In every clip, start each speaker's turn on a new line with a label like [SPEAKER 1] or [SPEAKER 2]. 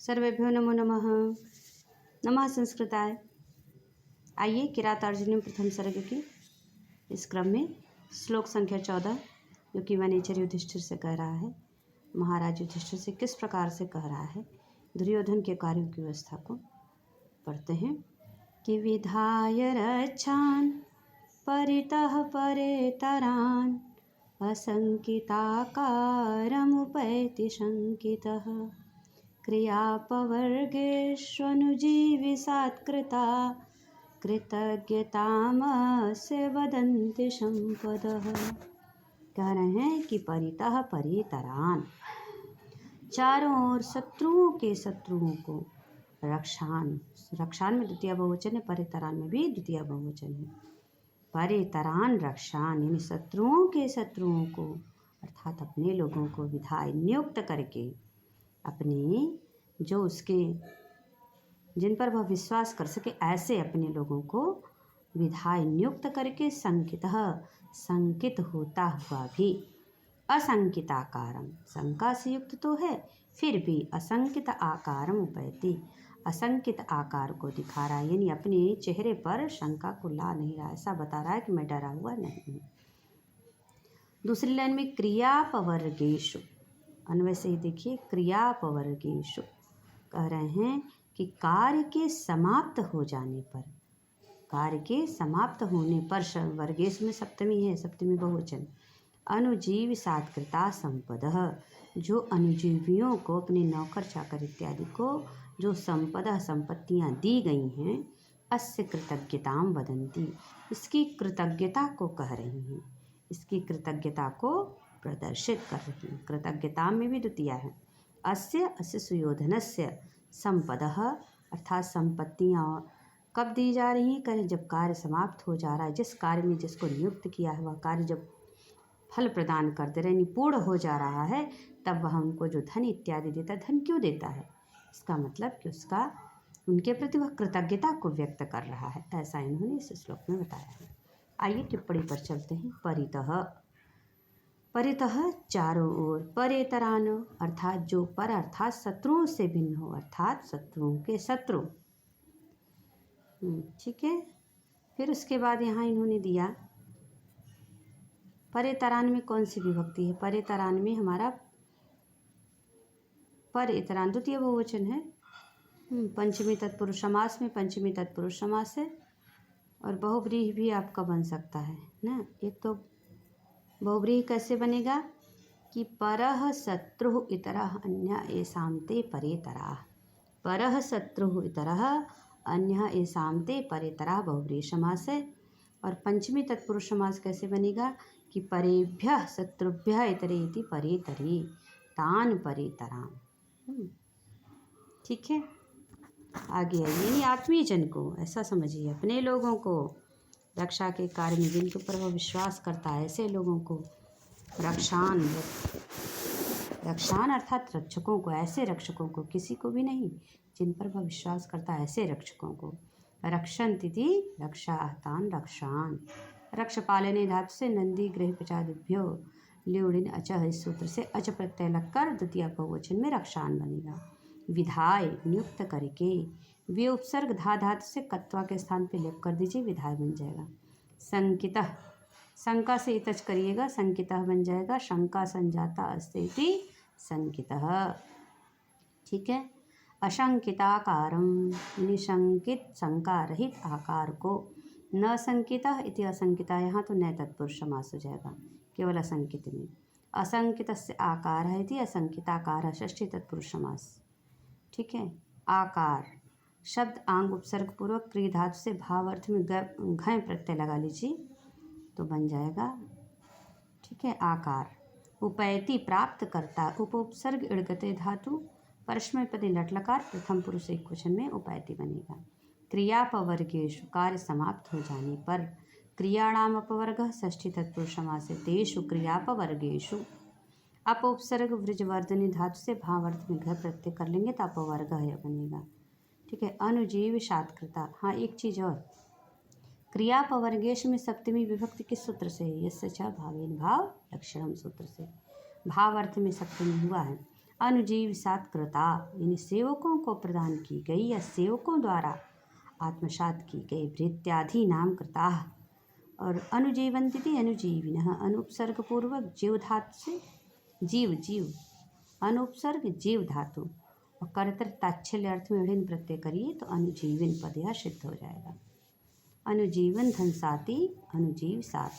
[SPEAKER 1] सर्वेभ्यो नमो नमः। नमः संस्कृताय। आइए किरातार्जुनीय प्रथम सर्ग की इस क्रम में श्लोक संख्या 14 जो कि वनेचर युधिष्ठिर से कह रहा है, महाराज युधिष्ठिर से किस प्रकार से कह रहा है, दुर्योधन के कार्यों की व्यवस्था को पढ़ते हैं कि विधाय रक्षान परितः परेतरान असंकिताकारमुपैति शंकितः क्रियापवर्गेष्वनुजीविसात्कृता कृतज्ञतामस्य वदन्ति संपदः। कह रहे हैं कि परितः परितरान, चारों ओर शत्रुओं के शत्रुओं को रक्षान, रक्षान में द्वितीय बहुवचन है, परितरान में भी द्वितीय बहुवचन है। परितरान रक्षान यानी शत्रुओं के शत्रुओं को अर्थात अपने लोगों को विधाय नियुक्त करके, अपने जो उसके जिन पर वह विश्वास कर सके ऐसे अपने लोगों को विधाय नियुक्त करके संकित होता हुआ भी असंकित आकारम, शंका से युक्त तो है फिर भी असंकित आकारम उपैति, असंकित आकार को दिखा रहा है, यानी अपने चेहरे पर शंका को ला नहीं रहा, ऐसा बता रहा है कि मैं डरा हुआ नहीं हूँ। दूसरी लाइन में क्रियापवर्गेषु, अन्वय से ही देखिए, क्रियापवर्गेषु कह रहे हैं कि कार्य के समाप्त हो जाने पर, कार्य के समाप्त होने पर, वर्गेश में सप्तमी है, सप्तमी बहुवचन, अनुजीव सात्कृता संपदः, जो अनुजीवियों को अपने नौकर चाकर इत्यादि को जो संपदा संपत्तियां दी गई हैं, अस्य कृतज्ञताम वदन्ति, इसकी कृतज्ञता को कह रही हैं, इसकी कृतज्ञता को प्रदर्शित कर रही हैं। कृतज्ञता में भी द्वितीय है। अस्य सुयोधनस्य संपदः अर्थात संपत्तियाँ कब दी जा रही हैं, करें जब कार्य समाप्त हो जा रहा है, जिस कार्य में जिसको नियुक्त किया है वह कार्य जब फल प्रदान कर दे रहे, पूर्ण हो जा रहा है, तब वह उनको जो धन इत्यादि देता है, धन क्यों देता है, इसका मतलब कि उसका उनके प्रति वह कृतज्ञता को व्यक्त कर रहा है, ऐसा इन्होंने इस श्लोक में बताया है। आइए टिप्पणी पर चलते हैं। परितः, परितः चारों ओर, परेतरान अर्थात जो पर अर्थात शत्रुओं से भिन्न हो, अर्थात शत्रुओं के शत्रु। ठीक है। फिर उसके बाद यहाँ इन्होंने दिया परेतरान में कौन सी विभक्ति है, परेतरान में हमारा परेतरान द्वितीय बहुवचन है, पंचमी तत्पुरुष समास में पंचमी तत्पुरुष समास है, और बहुव्रीहि भी आपका बन सकता है ना। एक तो बहुव्रीहि कैसे बनेगा कि परः शत्रुः इतरः अन्यः येषां ते परेतराः, परः शत्रुः इतरः अन्यः येषां ते परेतराः बहुव्रीहि समास है। और पंचमी तत्पुरुष समास कैसे बनेगा कि परेभ्यः शत्रुभ्यः इतरेति परेतरे तान परेतराम। ठीक है। आगे आइए, यानी आत्मीय जन को ऐसा समझिए, अपने लोगों को रक्षा के कार्य में जिनके ऊपर वह विश्वास करता है ऐसे लोगों को रक्षान, रक्षान अर्थात रक्षकों को, ऐसे रक्षकों को, किसी को भी नहीं, जिन पर वह विश्वास करता है ऐसे रक्षकों को, रक्षन्ति रक्षातान रक्षान, रक्ष पालने धातु से नंदी गृह पचादिभ्यो ल्यूडिन अचः, इस सूत्र से अच प्रत्यय लगकर द्वितीय बहुवचन में रक्षान बनेगा। विधाय नियुक्त करके, वे उपसर्ग धा धातु से कत्वा के स्थान पे लेप कर दीजिए, विधाय बन जाएगा। संकितः, शंका से इतच करिएगा, संकितः बन जाएगा। शंका संजाता अस्ति संकितः। ठीक है। अशंकिताकारम, निशंकित शंका रहित आकार को, न संकितः इति असंकिता, यहाँ तो नए तत्पुरुष समास हो जाएगा केवल असंकित में। असंकितस्य आकारः इति असंकिताकारः षष्ठी तत्पुरुष समास। ठीक है। आकार शब्द आंग उपसर्ग पूर्वक क्रिया धातु से भाव अर्थ में घय प्रत्यय लगा लीजिए तो बन जाएगा। ठीक है। आकार। उपैति प्राप्त करता, उपसर्ग इड़गते धातु परस्मैपदी लट्लकार प्रथम पुरुष एक क्वेश्चन में उपैति बनेगा। क्रियापवर्गेषु कार्य समाप्त हो जाने पर, क्रियाणाम अपवर्गः षष्ठी तत्पुरुष समास है, तेषु क्रियापवर्गेषु, अप उपसर्ग वृजवर्धनी धातु से भावार्थ में घर प्रत्यय कर लेंगे तो अपवर्ग है बनेगा। ठीक है। अनुजीव सात्कृता, हाँ एक चीज़ और, क्रियापवर्गेश में सप्तमी विभक्ति किस सूत्र से है, यस्य च भावेन भाव लक्षणम सूत्र से, भाव अर्थ में सप्तमी हुआ है। अनुजीव सात कृता यानी सेवकों को प्रदान की गई या सेवकों द्वारा आत्मसात की गई भृत्याधि नाम कृता। और अनुजीवंती अनुजीविन अनुपसर्ग पूर्वक जीव धातु से जीव जीव अनुपसर्ग जीव धातु और कर्तृ ताच्छल्य अर्थ में ऋण प्रत्यय करिए तो अनुजीवन पद यह सिद्ध हो जाएगा। अनुजीवन धनसाती अनुजीव सात।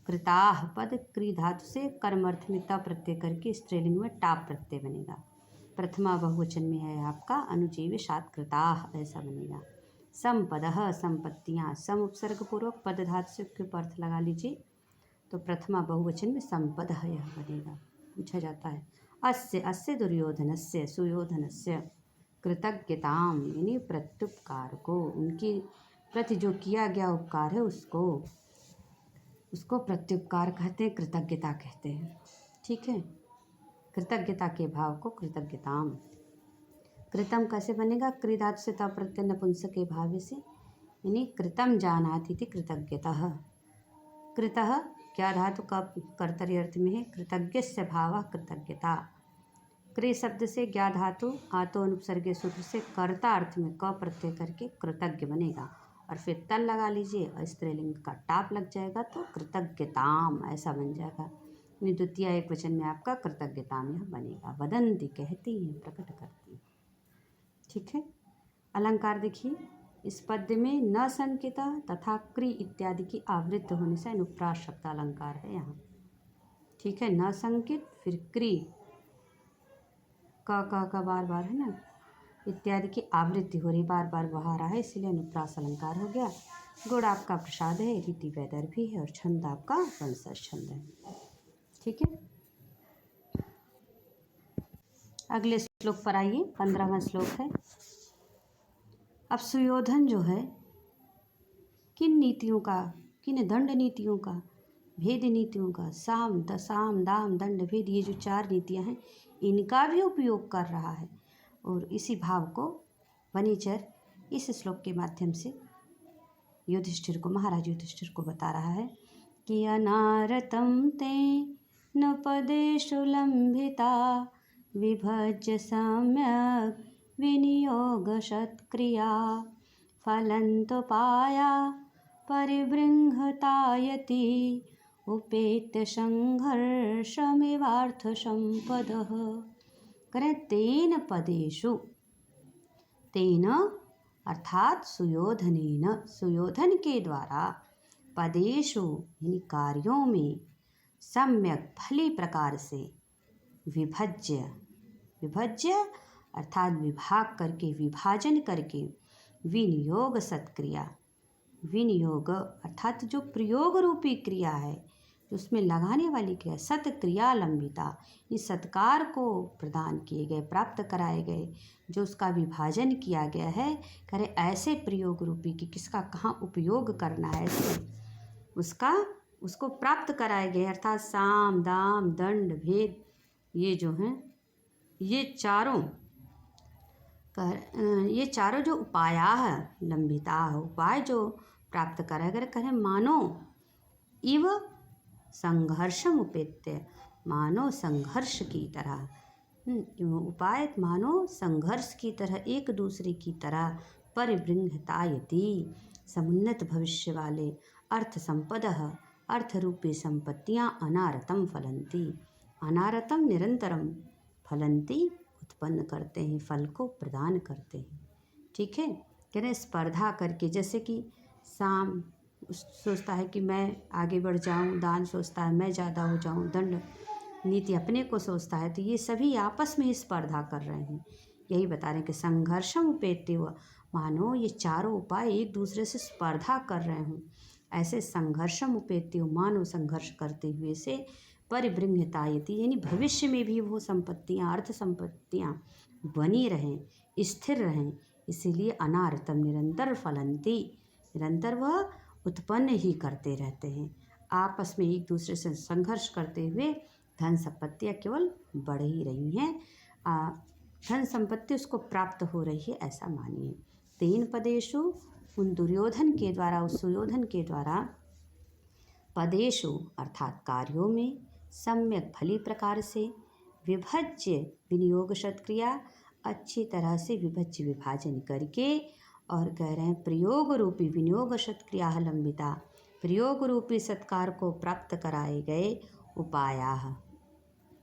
[SPEAKER 1] कृताह पद क्री धातु से कर्म अर्थ में त प्रत्यय करके स्त्रीलिंग में टाप प्रत्यय बनेगा। प्रथमा बहुवचन में है आपका अनुजीव सात कृताह ऐसा बनेगा। संपदः संपत्तियाँ सम उपसर्ग पूर्वक पद धातु से क्यों अर्थ लगा लीजिए तो प्रथमा बहुवचन में संपदः यह बनेगा। पूछा जाता है अस्य अस्य दुर्योधनस्य सुयोधनस्य कृतज्ञताम यानी प्रत्युपकार को उनकी प्रति जो किया गया उपकार है उसको प्रत्युपकार कहते हैं, कृतज्ञता कहते हैं। ठीक है, कृतज्ञता के भाव को कृतज्ञताम। कृतम कैसे बनेगा? कृ धातु से तब प्रत्यय नपुंसक के भाव से यानी कृतम जानाति थी कृतज्ञतः। कृतः क्या धातु का कर्तरी अर्थ में है, कृतज्ञस्य भाव कृतज्ञता। कृ शब्द से ज्ञा धातु आतो अनुपसर्गीय सूत्र से कर्ता अर्थ में क प्रत्यय करके कृतज्ञ बनेगा और फिर तल लगा लीजिए और स्त्रीलिंग का टाप लग जाएगा तो कृतज्ञताम ऐसा बन जाएगा। द्वितीय एक वचन में आपका कृतज्ञताम यह बनेगा। वदंती कहती हैं, प्रकट करती हैं। ठीक है, अलंकार देखिए इस पद्य में न संकिता तथा क्रि इत्यादि की आवृत्ति होने से अनुप्रास शब्द अलंकार है यहाँ। ठीक है, न संकित फिर क्रि का बार बार है ना इत्यादि की आवृत्ति हो रही, बार बार बहा रहा है इसलिए अनुप्रास अलंकार हो गया। गुण आपका प्रसाद है, रीति वैदर भी है और छंद आपका वंशज छंद है। ठीक है, अगले श्लोक पर आइए। 15वां श्लोक है। अब सुयोधन जो है किन नीतियों का, किन दंड नीतियों का, भेद नीतियों का, साम दाम दंड भेद, ये जो 4 नीतियां हैं इनका भी उपयोग कर रहा है और इसी भाव को वनीचर इस श्लोक के माध्यम से युधिष्ठिर को, महाराज युधिष्ठिर को बता रहा है कि अनारतं ते न पदेषु लंभिता विभज्य सम्यक् विनियोग सत्क्रिया फलन्तोपाया परिबृंहतायति उपेत्य संघर्षमेवार्थ संपदः। करें तेन पदेषु, तेन अर्थात सुयोधनेन, सुयोधन के द्वारा, पदेषु यानी कार्यों में, सम्यक भली प्रकार से, विभज्य, विभज्य अर्थात विभाग करके, विभाजन करके, विनियोग सत्क्रिया, विनियोग अर्थात जो प्रयोग रूपी क्रिया है, उसमें लगाने वाली क्रिया, सत्क्रिया लंबिता, इस सत्कार को प्रदान किए गए, प्राप्त कराए गए, जो उसका विभाजन किया गया है, करे ऐसे प्रयोग रूपी कि किसका कहाँ उपयोग करना है, उसको प्राप्त कराए गए। अर्थात साम दाम दंड भेद ये जो हैं ये चारों जो उपाया है, लंबिता उपाय जो प्राप्त कराए गए, करें मानो इव संघर्षम उपेत्य, मानो संघर्ष की तरह, उपाय मानो संघर्ष की तरह, एक दूसरे की तरह, परिबृंहतायति समुन्नत भविष्य वाले, अर्थ संपदः अर्थ रूपी संपत्तियाँ, अनारतम फलंती, अनारतम निरंतरम, फलंती उत्पन्न करते हैं, फल को प्रदान करते हैं। ठीक है, कह रहे स्पर्धा करके, जैसे कि साम सोचता है कि मैं आगे बढ़ जाऊं, दान सोचता है मैं ज़्यादा हो जाऊं, दंड नीति अपने को सोचता है, तो ये सभी आपस में ही स्पर्धा कर रहे हैं। यही बता रहे हैं कि संघर्षम उपेत्य हुआ, मानो ये चारों उपाय एक दूसरे से स्पर्धा कर रहे हों, ऐसे संघर्षम उपेत्य मानो संघर्ष करते हुए से, परिबृंहतायति यानी भविष्य में भी वो संपत्तियाँ, अर्थ संपत्तियाँ बनी रहें, स्थिर रहें, इसीलिए अनारतम निरंतर फलंती, निरंतर वह उत्पन्न ही करते रहते हैं। आपस में एक दूसरे से संघर्ष करते हुए धन संपत्तियाँ केवल बढ़ ही रही हैं, धन संपत्ति उसको प्राप्त हो रही है, ऐसा मानिए। तेन पदेषु उन दुर्योधन के द्वारा, उस सुयोधन के द्वारा, पदेषु अर्थात कार्यों में, सम्यक भली प्रकार से, विभज्य विनियोग शतक्रिया, अच्छी तरह से विभज्य विभाजन करके, और कह रहे हैं प्रयोग रूपी विनियोग शतक्रिया लंबिता, प्रयोग रूपी सत्कार को प्राप्त कराए गए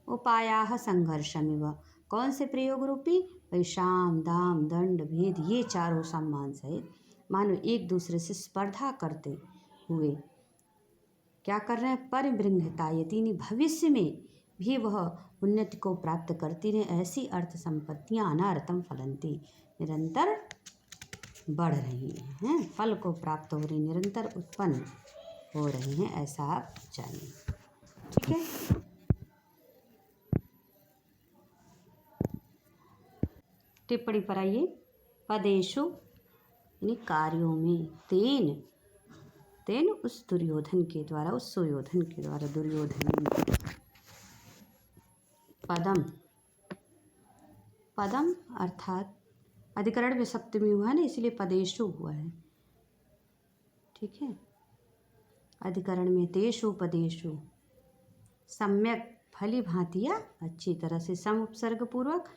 [SPEAKER 1] उपायाः संघर्षमिव। कौन से प्रयोग रूपी? भाई साम दाम दंड भेद, ये चारों सम्मान सहित मानो एक दूसरे से स्पर्धा करते हुए क्या कर रहे हैं? परिबृंहतायति, भविष्य में भी वह उन्नति को प्राप्त करती रहे, ऐसी अर्थ संपत्तियाँ अनारतम फलंती, निरंतर बढ़ रही हैं, फल को प्राप्त हो रही, निरंतर उत्पन्न हो रही हैं, ऐसा आप जानिए। ठीक है। टिप्पणी पर आइए। पदेशु यानी कार्यों में, तेन उस दुर्योधन के द्वारा, उस सुयोधन के द्वारा, दुर्योधन पदम अर्थात अधिकरण में सप्तमी हुआ है ना, इसलिए पदेशु हुआ है। ठीक है। अधिकरण में तेषु पदेशु सम्यक फली भांति या अच्छी तरह से, सम उपसर्ग पूर्वक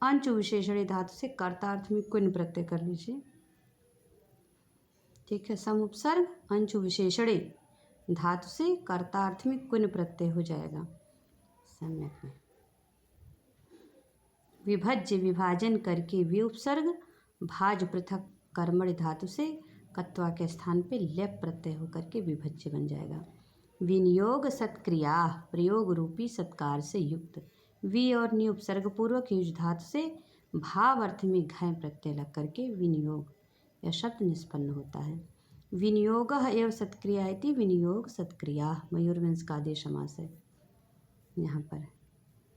[SPEAKER 1] अंचु विशेषणी धातु से कर्तार्थ में क्विन प्रत्यय कर लीजिए। ठीक है। सम उपसर्ग अंचु विशेषणे धातु से कर्तार्थ में क्विन प्रत्यय हो जाएगा सम्यक में। विभज्य विभाजन करके, वे उपसर्ग भाज पृथक कर्मणि धातु से कत्वा के स्थान पे लेप प्रत्यय होकर के विभज्य बन जाएगा। विनियोग सत्क्रिया, प्रयोग रूपी सत्कार से युक्त, वि और नि उपसर्ग पूर्वक युज धातु से भाव अर्थ में घय प्रत्यय लग करके विनियोग यह शब्द निष्पन्न होता है। विनियोग एवं सत्क्रिया इति विनियोग सत्क्रिया, मयूरवंश का आदेश समास है यहाँ पर,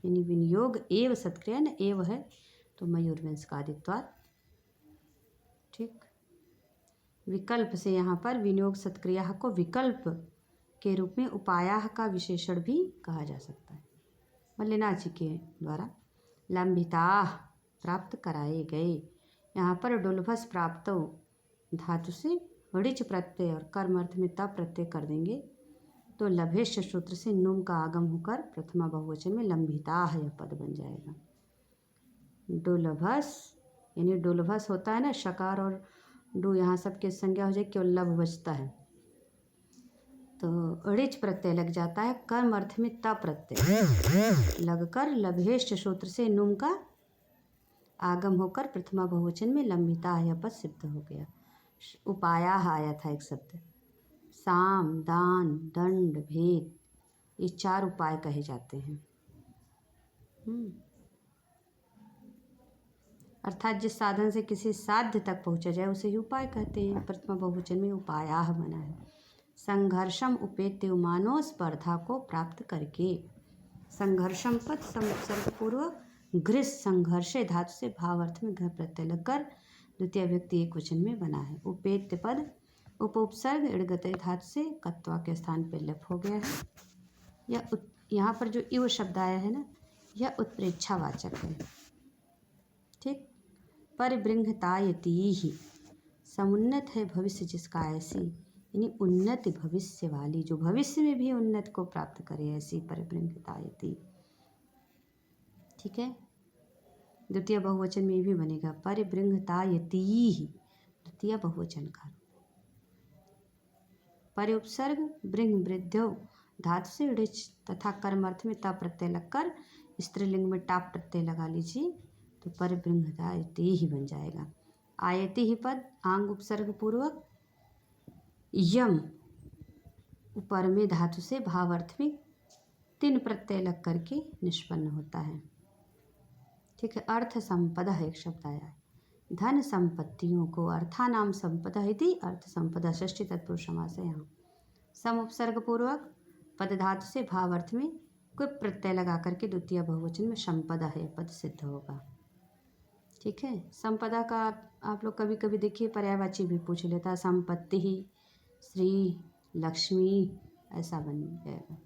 [SPEAKER 1] यानी विनियोग एवं सत्क्रिया न, एव है तो मयूरवंश का आदित्वात्। ठीक। विकल्प से यहाँ पर विनियोग सत्क्रिया को विकल्प के रूप में उपायाः का विशेषण भी कहा जा सकता है। मल्लिनाथ जी के द्वारा लंबिताः प्राप्त कराए गए, यहाँ पर डुलभस प्राप्त धातु से ऋच प्रत्यय और कर्म अर्थ में तप प्रत्यय कर देंगे तो लभेश सूत्र से नुम का आगम होकर प्रथमा बहुवचन में लंबिताः यह पद बन जाएगा। डुलभस यानी डुलभस होता है ना, शकार और डू यहाँ सबके संज्ञा हो जाए, केवल लभ बचता है तो ऋच प्रत्यय लग जाता है, कर्म अर्थ में त प्रत्यय लगकर लभेश सूत्र से नुम का आगम होकर प्रथमा बहुवचन में लंबिता यह पद सिद्ध हो गया। उपायाः आया था एक शब्द, साम दान दंड भेद, ये चार उपाय कहे जाते हैं। अर्थात जिस साधन से किसी साध्य तक पहुँचा जाए उसे ही उपाय कहते हैं। प्रथमा बहुवचन में उपायाः बना है। संघर्षम उपेत्य मानो, स्पर्धा को प्राप्त करके, संघर्षम पद समुपसर्ग पूर्वक घृस संघर्षे धातु से भावार्थ में घ प्रत्यय लगकर द्वितीय व्यक्ति एक वचन में बना है। उपेत्य पद उपसर्ग इड़गत धातु से कत्वा के स्थान पर लप हो गया है। यह यहाँ पर जो इव शब्द आया है ना, यह उत्प्रेक्षावाचक है। ठीक। परिबृंहतायति ही, समुन्नत है भविष्य जिसका, ऐसी यानी उन्नति भविष्य वाली, जो भविष्य में भी उन्नति को प्राप्त करे, ऐसी परिबृंहतायति। ठीक है। द्वितीय बहुवचन में भी बनेगा परिबृंहतायति ही, द्वितीय बहुवचन का। परि उपसर्ग बृंह वृद्धौ धातु से ऋच तथा कर्म अर्थ में ता प्रत्यय लगकर स्त्रीलिंग में टाप प्रत्यय लगा लीजिए तो परिबृंहतायति ही बन जाएगा। आयति ही पद आंग उपसर्ग पूर्वक यम ऊपर में धातु से भाव अर्थ में तीन प्रत्यय लग करके निष्पन्न होता है। ठीक है। अर्थ संपदा है एक शब्द आया है, धन संपत्तियों को, अर्थानाम संपदा इति अर्थ संपदा, षष्ठी तत्पुरुष समास है। यहाँ सम उपसर्ग पूर्वक पद धातु से भाव अर्थ में कोई प्रत्यय लगा करके द्वितीय बहुवचन में संपदा है पद सिद्ध होगा। ठीक है। संपदा का आप लोग कभी कभी देखिए पर्यायवाची भी पूछ लेता है, संपत्ति ही, श्री, लक्ष्मी, ऐसा बन जाएगा।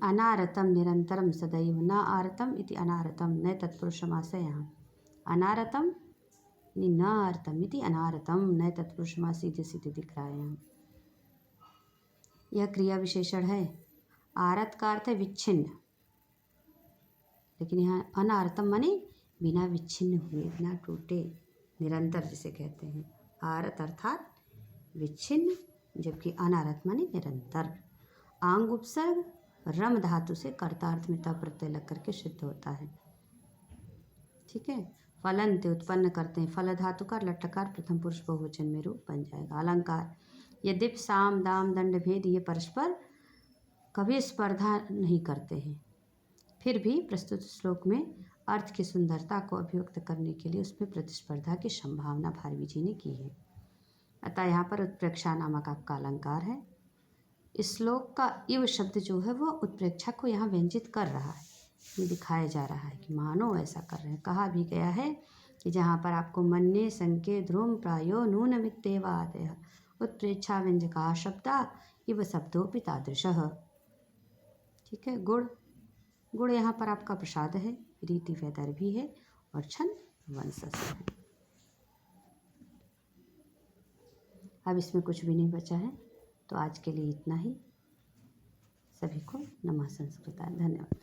[SPEAKER 1] अनारतम निरंतरम सदैव, न आरतम इति अनारतम, नए तत्पुरुष समास है। यहाँ अनारतम न आरतम इति अनारतम, नए तत्पुरुष समास सीधे सीधे दिख रहा है यहाँ। यह क्रिया विशेषण है। आरत का अर्थ है विच्छिन्न, लेकिन यहाँ अनारतम माने बिना विच्छिन्न हुए, बिना टूटे, निरंतर जिसे कहते हैं। आरत अर्थात विच्छिन्न, जबकि अनारत माने निरंतर। आंग उपसर्ग रम धातु से कर्तार्थ में त प्रत्यय लग करके सिद्ध होता है। ठीक है। फलंत उत्पन्न करते हैं, फल धातु का लट्टकार प्रथम पुरुष बहुवचन में रूप बन जाएगा। अलंकार यद्यपि साम दाम दंड भेद ये परस्पर कभी स्पर्धा नहीं करते हैं, फिर भी प्रस्तुत श्लोक में अर्थ की सुंदरता को अभिव्यक्त करने के लिए उसमें प्रतिस्पर्धा की संभावना भारवी जी ने की है। अतः यहाँ पर उत्प्रेक्षा नामक आपका अलंकार है। इस श्लोक का इव शब्द जो है वो उत्प्रेक्षा को यहाँ व्यंजित कर रहा है, ये दिखाया जा रहा है कि मानो ऐसा कर रहे हैं। कहा भी गया है कि जहाँ पर आपको मन्ये संके ध्रुम प्रायो नून मित्तेवादय उत्प्रेक्षा व्यंजका शब्दा इव शब्दोपि तादृशः। ठीक है। गुड़ यहाँ पर आपका प्रसाद है, रीति वैदर्भी है और छंद वंशज है। अब इसमें कुछ भी नहीं बचा है, तो आज के लिए इतना ही। सभी को नमः संस्कृताय। धन्यवाद।